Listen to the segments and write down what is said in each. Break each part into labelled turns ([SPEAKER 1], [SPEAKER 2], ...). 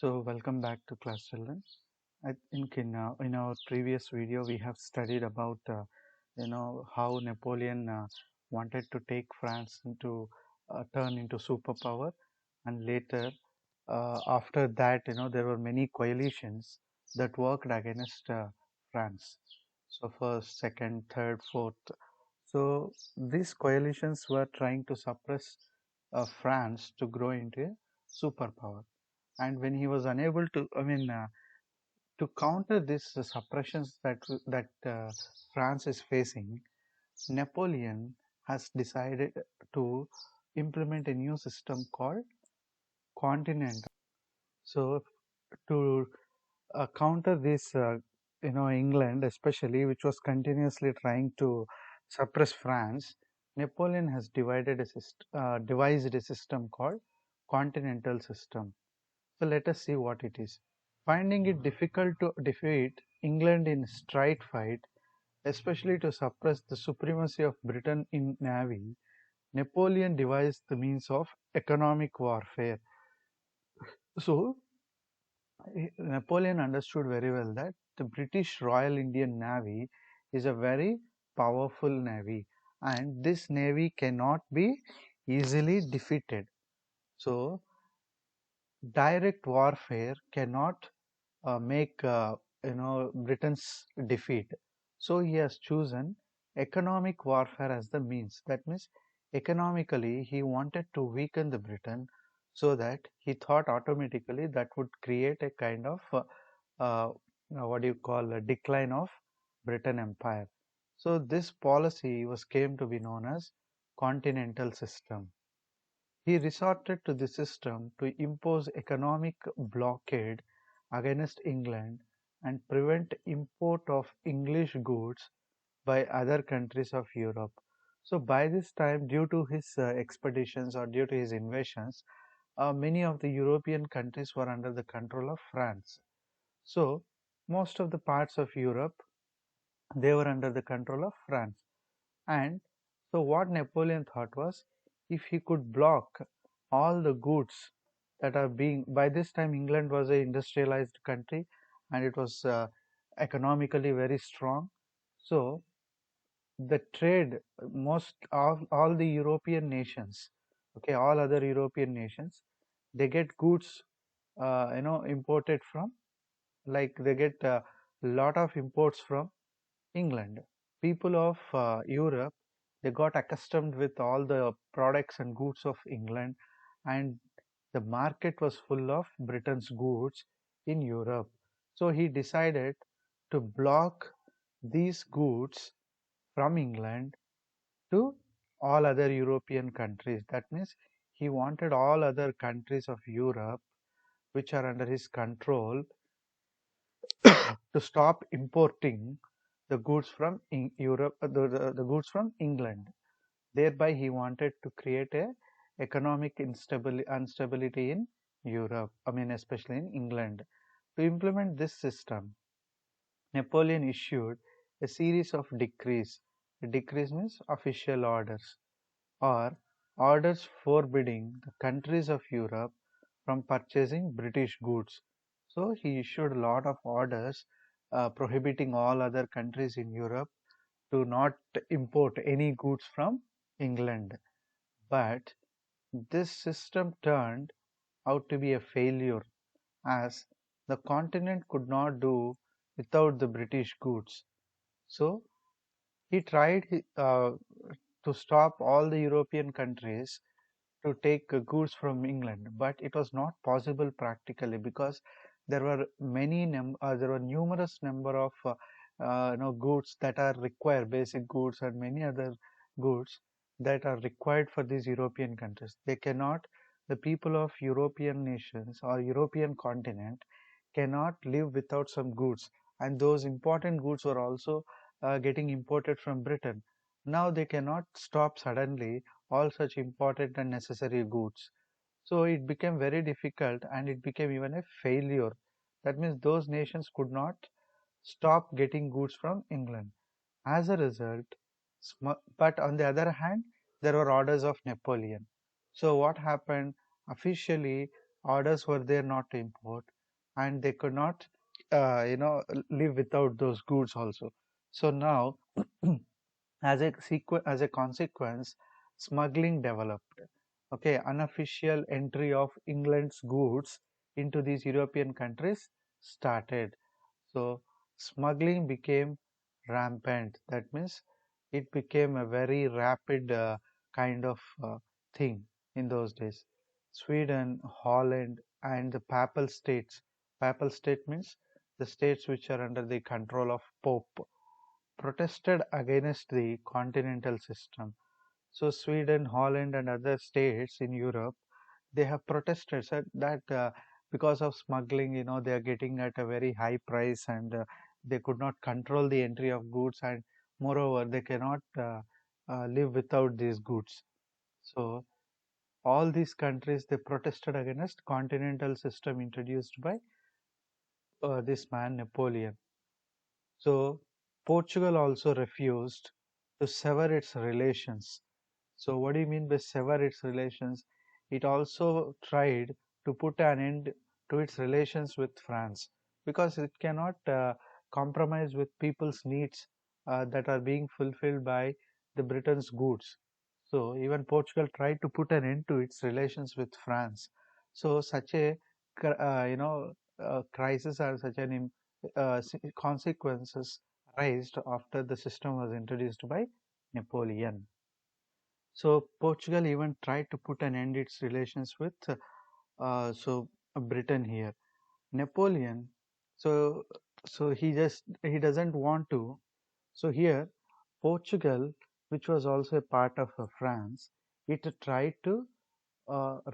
[SPEAKER 1] So welcome back to class, children. I think in our previous video we have studied about how Napoleon wanted to take France into turn into superpower, and later after that there were many coalitions that worked against France. So first, second, third, fourth. So these coalitions were trying to suppress France to grow into a superpower. And when he was unable to, to counter these suppressions that France is facing, Napoleon has decided to implement a new system called continental. So to counter this, England especially, which was continuously trying to suppress France, Napoleon has devised a system called continental system. So let us see what it is. Finding it difficult to defeat England in straight fight, especially to suppress the supremacy of Britain in navy, Napoleon devised the means of economic warfare. So Napoleon understood very well that the British Royal Indian Navy is a very powerful navy, and this navy cannot be easily defeated. So direct warfare cannot make Britain's defeat. So he has chosen economic warfare as the means. That means economically he wanted to weaken the Britain, so that he thought automatically that would create a kind of what do you call a decline of Britain Empire. So this policy was came to be known as continental system. He resorted to the system to impose economic blockade against England and prevent import of English goods by other countries of Europe. So by this time, due to his expeditions or due to his invasions, many of the European countries were under the control of France. So most of the parts of Europe, they were under the control of France. And so what Napoleon thought was, if he could block all the goods that are being, by this time England was an industrialized country and it was economically very strong. So the trade, most of all the European nations, okay, all other European nations, they get goods imported from, like they get a lot of imports from England. People of Europe, they got accustomed with all the products and goods of England, and the market was full of Britain's goods in Europe. So he decided to block these goods from England to all other European countries. That means he wanted all other countries of Europe which are under his control to stop importing the goods from Europe, the goods from England. Thereby, he wanted to create a economic instability in Europe. Especially in England. To implement this system, Napoleon issued a series of decrees. Decrees means official orders, or orders forbidding the countries of Europe from purchasing British goods. So he issued a lot of orders prohibiting all other countries in Europe to not import any goods from England. But this system turned out to be a failure, as the continent could not do without the British goods. So he tried to stop all the European countries to take goods from England, but it was not possible practically, because there were there were numerous number of goods that are required, basic goods and many other goods that are required for these European countries. They cannot, the people of European nations or European continent cannot live without some goods, and those important goods were also getting imported from Britain. Now they cannot stop suddenly all such important and necessary goods. So it became very difficult, and it became even a failure. That means those nations could not stop getting goods from England. As a result, but on the other hand, there were orders of Napoleon. So what happened? Officially, orders were there not to import, and they could not, live without those goods also. So now, as a consequence, smuggling developed. Okay, unofficial entry of England's goods into these European countries started. So smuggling became rampant. That means it became a very rapid kind of thing in those days. Sweden, Holland, and the Papal states. Papal state means the states which are under the control of Pope protested against the continental system. So Sweden, Holland, and other states in Europe, they have protested, said that because of smuggling, they are getting at a very high price, and they could not control the entry of goods, and moreover they cannot live without these goods. So all these countries, they protested against continental system introduced by this man Napoleon. So Portugal also refused to sever its relations. So what do you mean by sever its relations? It also tried to put an end to its relations with France, because it cannot compromise with people's needs that are being fulfilled by the Britain's goods. So even Portugal tried to put an end to its relations with France. So such a crisis, or such an consequences raised after the system was introduced by Napoleon. So Portugal even tried to put an end its relations with Britain here. Napoleon, so he doesn't want to. So here Portugal, which was also a part of France, it tried to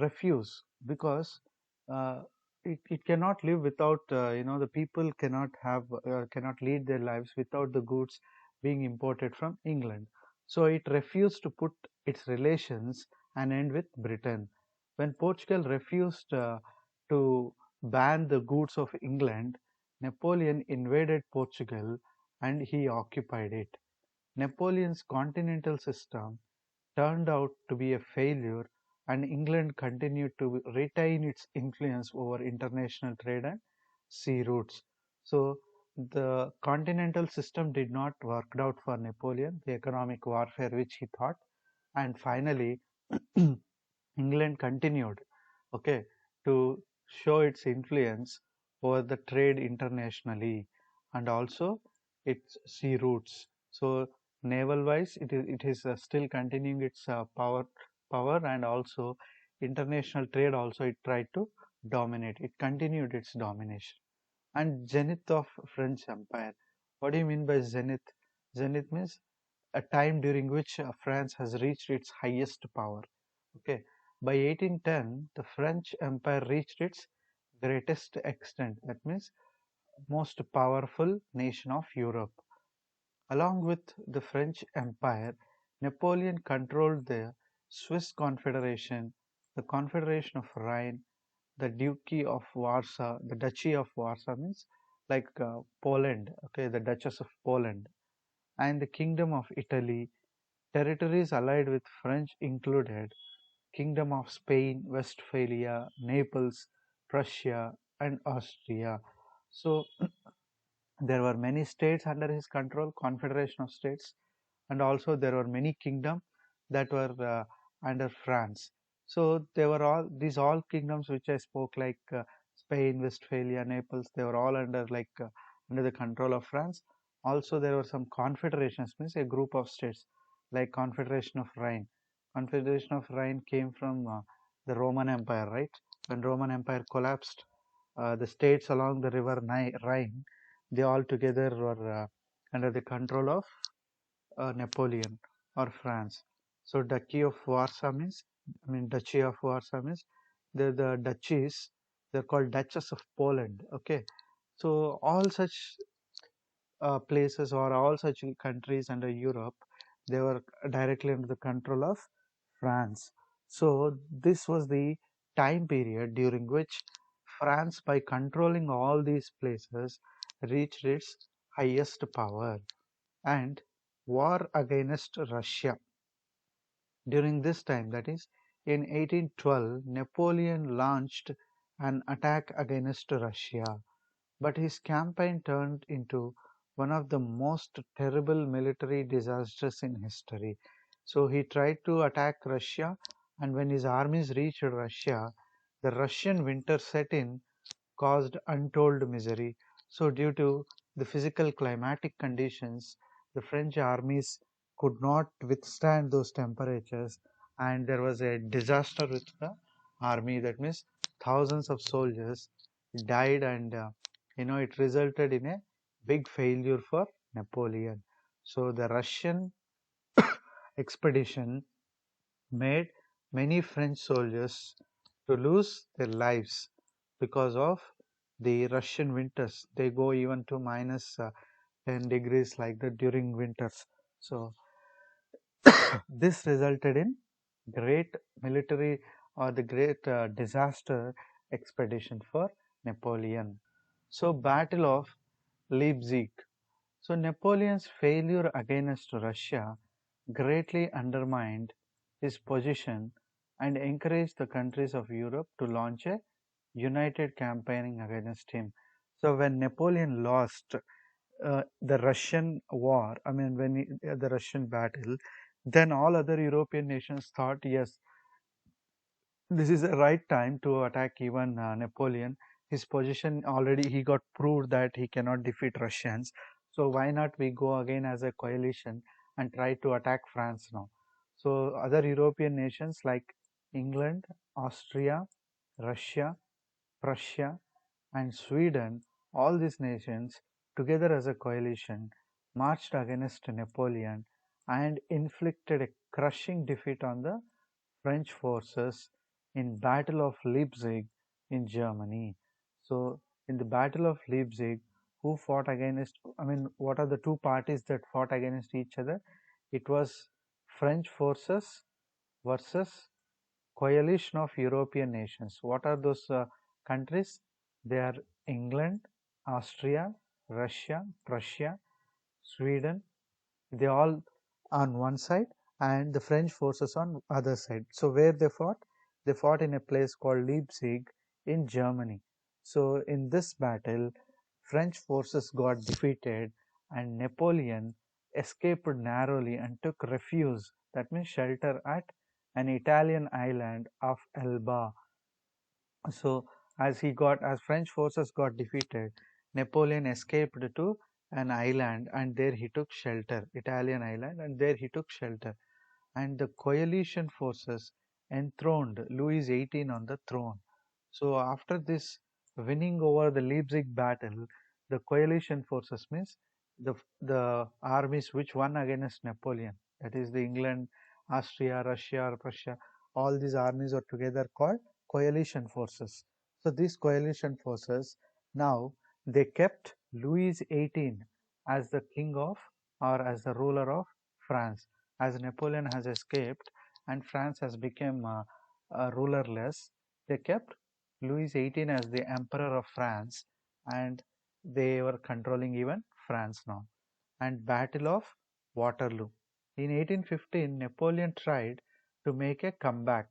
[SPEAKER 1] refuse, because uh, it cannot live without, the people cannot lead their lives without the goods being imported from England. So it refused to put its relations and end with Britain. When Portugal refused to ban the goods of England, Napoleon invaded Portugal and he occupied it. Napoleon's continental system turned out to be a failure, and England continued to retain its influence over international trade and sea routes. So the continental system did not work out for Napoleon, the economic warfare which he thought, and finally England continued, okay, to show its influence over the trade internationally, and also its sea routes. So naval wise, it is still continuing its power, and also international trade also it tried to dominate. It continued its domination. And zenith of French Empire. What do you mean by zenith? Zenith means a time during which France has reached its highest power. Okay, by 1810, the French Empire reached its greatest extent. That means most powerful nation of Europe. Along with the French Empire, Napoleon controlled the Swiss Confederation, the Confederation of Rhine, the Duchy of Warsaw means like Poland, okay, the Duchess of Poland, and the Kingdom of Italy. Territories allied with French included Kingdom of Spain, Westphalia, Naples, Prussia, and Austria. So there were many states under his control, confederation of states, and also there were many kingdoms that were under France. So they were all kingdoms which I spoke, like Spain, Westphalia, Naples. They were all under the control of France. Also, there were some confederations, means a group of states, like Confederation of Rhine. Confederation of Rhine came from the Roman Empire, right? When Roman Empire collapsed, the states along the river Rhine, they all together were under the control of Napoleon or France. So Duchy of Warsaw means the duchies. They're called Duchess of Poland. Okay, so all such places, or all such countries under Europe, they were directly under the control of France. So this was the time period during which France, by controlling all these places, reached its highest power. And war against Russia. During this time, that is in 1812, Napoleon launched an attack against Russia. But his campaign turned into one of the most terrible military disasters in history. So he tried to attack Russia, and when his armies reached Russia, the Russian winter set in, caused untold misery. So, due to the physical climatic conditions, the French armies could not withstand those temperatures, and there was a disaster with the army. That means thousands of soldiers died, and it resulted in a big failure for Napoleon. So, the Russian expedition made many French soldiers to lose their lives because of the Russian winters. They go even to minus 10 degrees like that during winters. So this resulted in great military or the great disaster expedition for Napoleon. So Battle of Leipzig. So Napoleon's failure against Russia greatly undermined his position and encouraged the countries of Europe to launch a united campaign against him. So when Napoleon lost the Russian war, I mean when the Russian battle, then all other European nations thought, yes, this is the right time to attack even Napoleon. His position already he got proved that he cannot defeat Russians. So why not we go again as a coalition and try to attack France now? So other European nations like England, Austria, Russia, Prussia, and Sweden, all these nations together as a coalition marched against Napoleon and inflicted a crushing defeat on the French forces in Battle of Leipzig in Germany. So in the Battle of Leipzig, who fought against, I mean, what are the two parties that fought against each other? It was French forces versus coalition of European nations. What are those countries? They are England, Austria, Russia, Prussia, Sweden, they all on one side and the French forces on other side. So where they fought? They fought in a place called Leipzig in Germany. So in this battle, French forces got defeated and Napoleon escaped narrowly and took refuge, that means shelter, at an Italian island of Elba. So as French forces got defeated, Napoleon escaped to an island and there he took shelter, Italian island, and there he took shelter. And the coalition forces enthroned Louis XVIII on the throne. So after this winning over the Leipzig battle, the coalition forces means the armies which won against Napoleon, that is the England, Austria, Russia, Prussia, all these armies are together called coalition forces. So these coalition forces now they kept Louis XVIII as the king of or as the ruler of France, as Napoleon has escaped and France has become rulerless. They kept Louis XVIII as the Emperor of France and they were controlling even France now. And Battle of Waterloo. In 1815, Napoleon tried to make a comeback.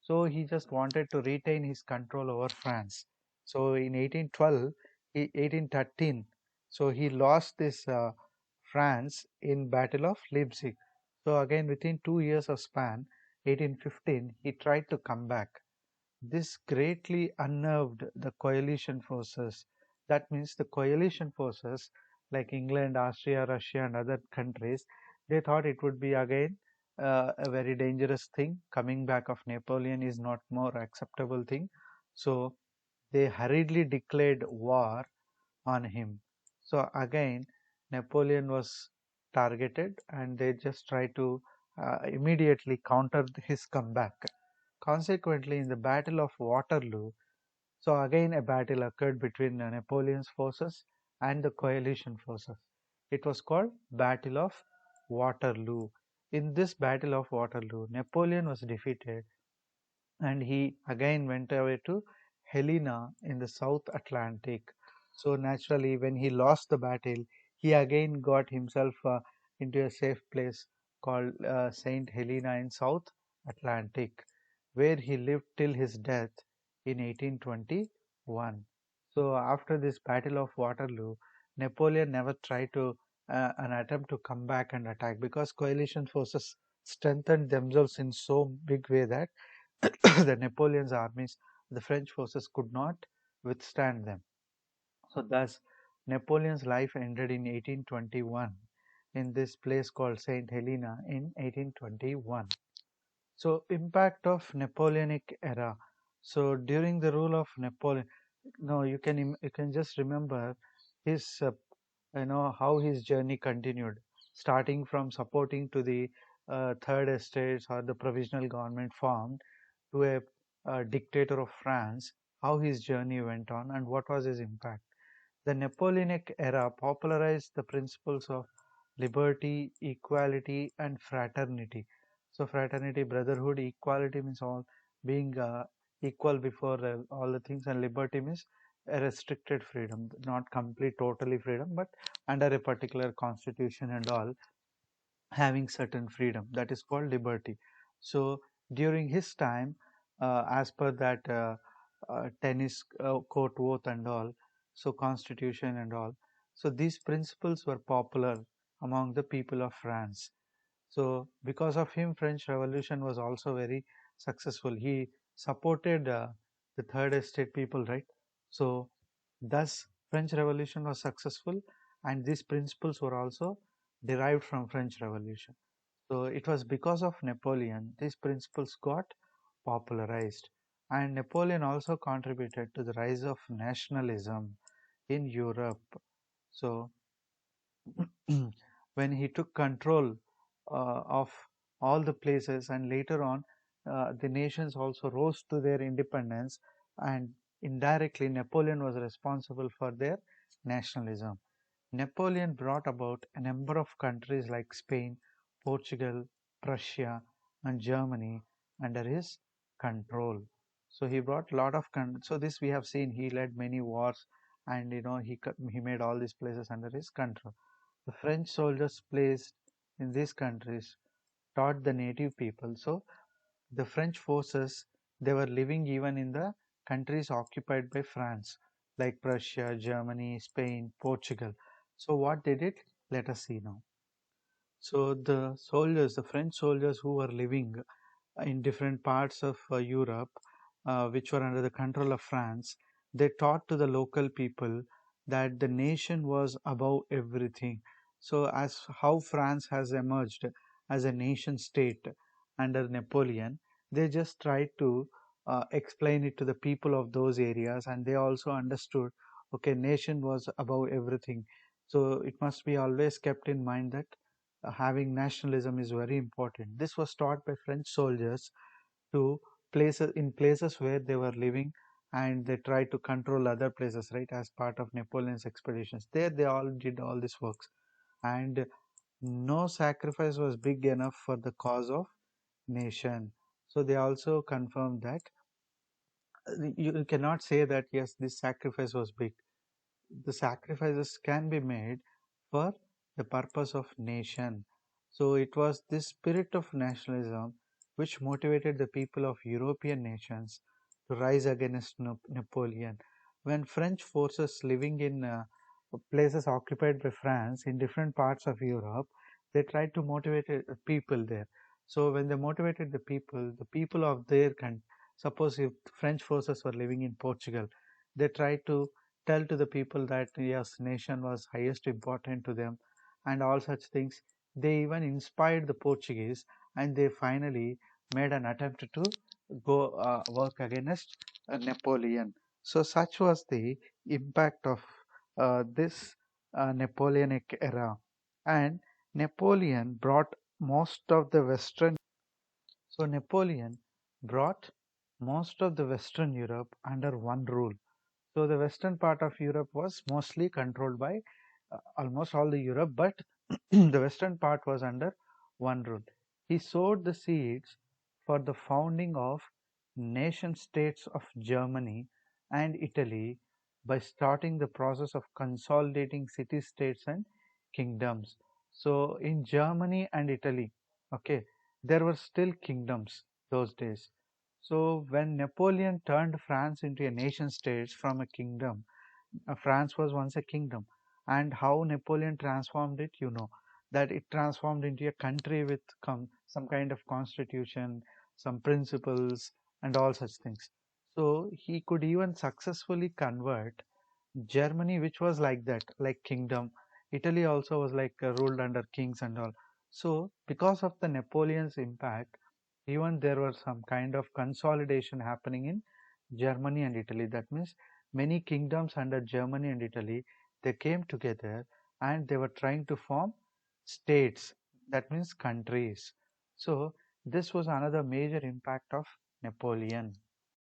[SPEAKER 1] So he just wanted to retain his control over France. So in 1812, 1813, so he lost this France in Battle of Leipzig. So again within 2 years of span, 1815, he tried to come back. This greatly unnerved the coalition forces. That means the coalition forces like England, Austria, Russia, and other countries, they thought it would be again a very dangerous thing. Coming back of Napoleon is not more acceptable thing. So they hurriedly declared war on him. So again, Napoleon was targeted and they just tried to immediately counter his comeback. Consequently, in the Battle of Waterloo, so again a battle occurred between Napoleon's forces and the coalition forces. It was called Battle of Waterloo. In this Battle of Waterloo, Napoleon was defeated and he again went away to Helena in the South Atlantic. So naturally, when he lost the battle, he again got himself into a safe place called Saint Helena in South Atlantic, where he lived till his death in 1821. So after this Battle of Waterloo, Napoleon never tried to an attempt to come back and attack because coalition forces strengthened themselves in so big way that the Napoleon's armies, the French forces could not withstand them. So thus Napoleon's life ended in 1821 in this place called Saint Helena in 1821. So impact of Napoleonic era. So during the rule of Napoleon, no, you can just remember his how his journey continued, starting from supporting to the third estates or the provisional government formed to a dictator of France, how his journey went on and what was his impact. The Napoleonic era popularized the principles of liberty, equality, and fraternity. So, fraternity, brotherhood, equality means all being equal before all the things, and liberty means a restricted freedom, not complete, totally freedom, but under a particular constitution and all, having certain freedom. That is called liberty. So, during his time, as per that tennis court oath and all, so constitution and all, so these principles were popular among the people of France. So because of him, French Revolution was also very successful. He supported the third estate people, right? So thus French Revolution was successful, and these principles were also derived from French Revolution. So it was because of Napoleon these principles got popularized, and Napoleon also contributed to the rise of nationalism in Europe. So when he took control of all the places, and later on the nations also rose to their independence, and indirectly Napoleon was responsible for their nationalism. Napoleon brought about a number of countries like Spain, Portugal, Prussia, and Germany under his control. So he brought a lot of so this we have seen, he led many wars, and he made all these places under his control. The French soldiers placed in these countries taught the native people. So the French forces, they were living even in the countries occupied by France, like Prussia, Germany, Spain, Portugal. So what they did? Let us see now. So the soldiers, the French soldiers who were living in different parts of Europe, which were under the control of France, they taught to the local people that the nation was above everything. So, as how France has emerged as a nation state under Napoleon, they just tried to explain it to the people of those areas, and they also understood, okay, nation was above everything. So, it must be always kept in mind that having nationalism is very important. This was taught by French soldiers to places where they were living, and they tried to control other places, right, as part of Napoleon's expeditions. There they all did all these works, and no sacrifice was big enough for the cause of nation. So they also confirmed that you cannot say that yes, this sacrifice was big. The sacrifices can be made for the purpose of nation. So it was this spirit of nationalism which motivated the people of European nations to rise against Napoleon. When French forces living in places occupied by France in different parts of Europe, they tried to motivate people there. So when they motivated the people of their country, suppose if French forces were living in Portugal, they tried to tell to the people that yes, nation was highest important to them, and all such things. They even inspired the Portuguese, and they finally made an attempt to go work against Napoleon. So such was the impact of this Napoleonic era, and Napoleon brought most of the Western. So Napoleon brought most of the Western Europe under one rule. So the western part of Europe was mostly controlled by almost all the Europe, but the western part was under one rule. He sowed the seeds for the founding of nation states of Germany and Italy by starting the process of consolidating city states and kingdoms. So in Germany and Italy, okay, there were still kingdoms those days. So when Napoleon turned France into a nation state from a kingdom, France was once a kingdom, and how Napoleon transformed it, that it transformed into a country with some kind of constitution, some principles, and all such things. So he could even successfully convert Germany, which was like that, like kingdom. Italy also was like ruled under kings and all. So because of the Napoleon's impact, even there was some kind of consolidation happening in Germany and Italy. That means many kingdoms under Germany and Italy, they came together and they were trying to form states. That means countries. So this was another major impact of Napoleon.